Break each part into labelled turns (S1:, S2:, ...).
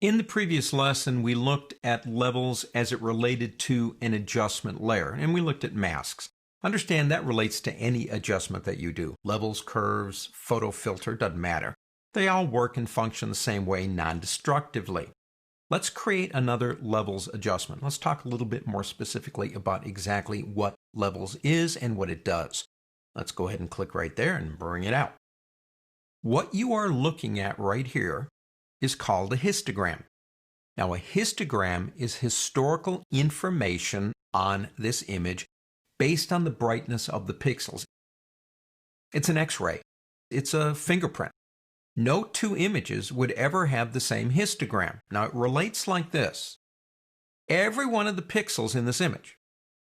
S1: In the previous lesson, we looked at levels as it related to an adjustment layer, and we looked at masks. Understand that relates to any adjustment that you do. Levels, curves, photo filter, doesn't matter. They all work and function the same way non-destructively. Let's create another levels adjustment. Let's talk a little bit more specifically about exactly what levels is and what it does. Let's go ahead and click right there and bring it out. What you are looking at right here is called a histogram. Now, a histogram is historical information on this image based on the brightness of the pixels. It's an X-ray. It's a fingerprint. No two images would ever have the same histogram. Now, it relates like this. Every one of the pixels in this image,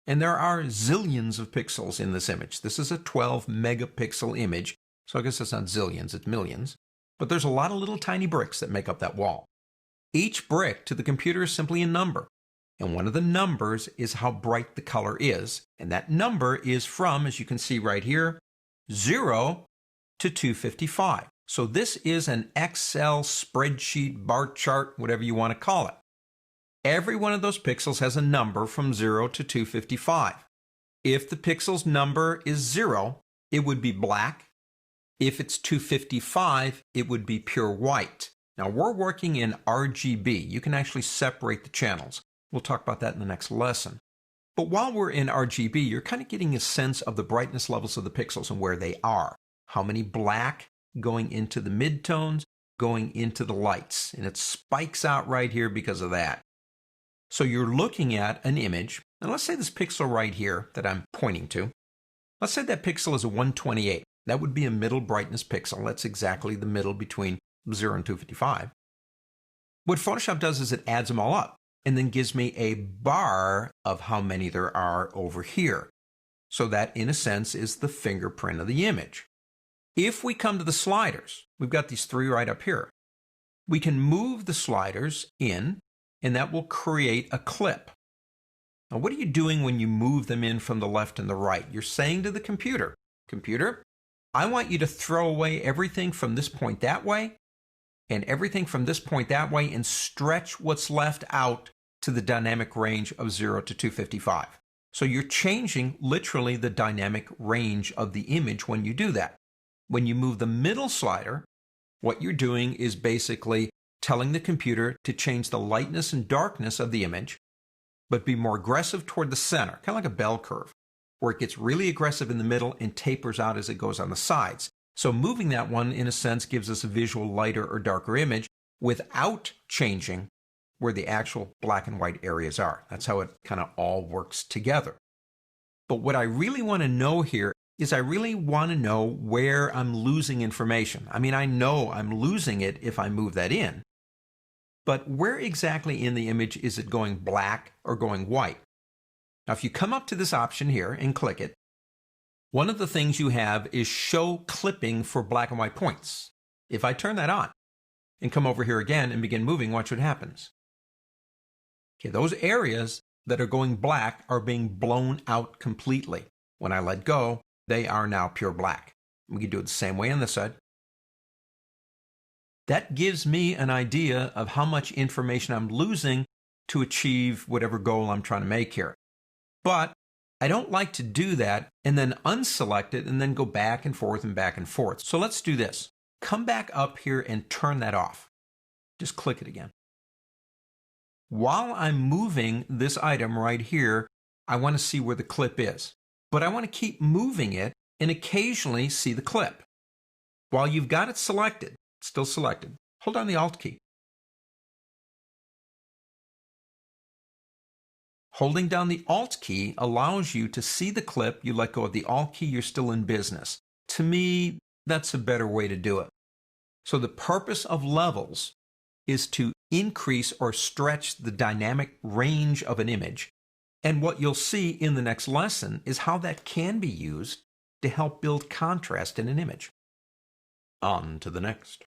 S1: and there are zillions of pixels in this image. This is a 12 megapixel image, so I guess it's not zillions, it's millions. But there's a lot of little tiny bricks that make up that wall. Each brick to the computer is simply a number. And one of the numbers is how bright the color is. And that number is from, as you can see right here, 0 to 255. So this is an Excel spreadsheet, bar chart, whatever you want to call it. Every one of those pixels has a number from 0 to 255. If the pixel's number is 0, it would be black. If it's 255, it would be pure white. Now, we're working in RGB. You can actually separate the channels. We'll talk about that in the next lesson. But while we're in RGB, you're kind of getting a sense of the brightness levels of the pixels and where they are. How many black going into the midtones, going into the lights. And it spikes out right here because of that. So you're looking at an image, and let's say this pixel right here that I'm pointing to, let's say that pixel is a 128. That would be a middle brightness pixel. That's exactly the middle between 0 and 255. What Photoshop does is it adds them all up and then gives me a bar of how many there are over here. So that, in a sense, is the fingerprint of the image. If we come to the sliders, we've got these three right up here. We can move the sliders in, and that will create a clip. Now, what are you doing when you move them in from the left and the right? You're saying to the computer, I want you to throw away everything from this point that way and everything from this point that way and stretch what's left out to the dynamic range of 0 to 255. So you're changing literally the dynamic range of the image when you do that. When you move the middle slider, what you're doing is basically telling the computer to change the lightness and darkness of the image, but be more aggressive toward the center, kind of like a bell curve, where it gets really aggressive in the middle and tapers out as it goes on the sides. So moving that one, in a sense, gives us a visual lighter or darker image without changing where the actual black and white areas are. That's how it kind of all works together. But what I really want to know here is I really want to know where I'm losing information. I mean, I know I'm losing it if I move that in, but where exactly in the image is it going black or going white? Now, if you come up to this option here and click it, one of the things you have is show clipping for black and white points. If I turn that on and come over here again and begin moving, watch what happens. Okay, those areas that are going black are being blown out completely. When I let go, they are now pure black. We can do it the same way on this side. That gives me an idea of how much information I'm losing to achieve whatever goal I'm trying to make here. But I don't like to do that and then unselect it and then go back and forth and back and forth. So let's do this. Come back up here and turn that off. Just click it again. While I'm moving this item right here, I want to see where the clip is. But I want to keep moving it and occasionally see the clip. While you've got it selected, still selected, hold down the Alt key. Holding down the Alt key allows you to see the clip. You let go of the Alt key, you're still in business. To me, that's a better way to do it. So the purpose of levels is to increase or stretch the dynamic range of an image. And what you'll see in the next lesson is how that can be used to help build contrast in an image. On to the next.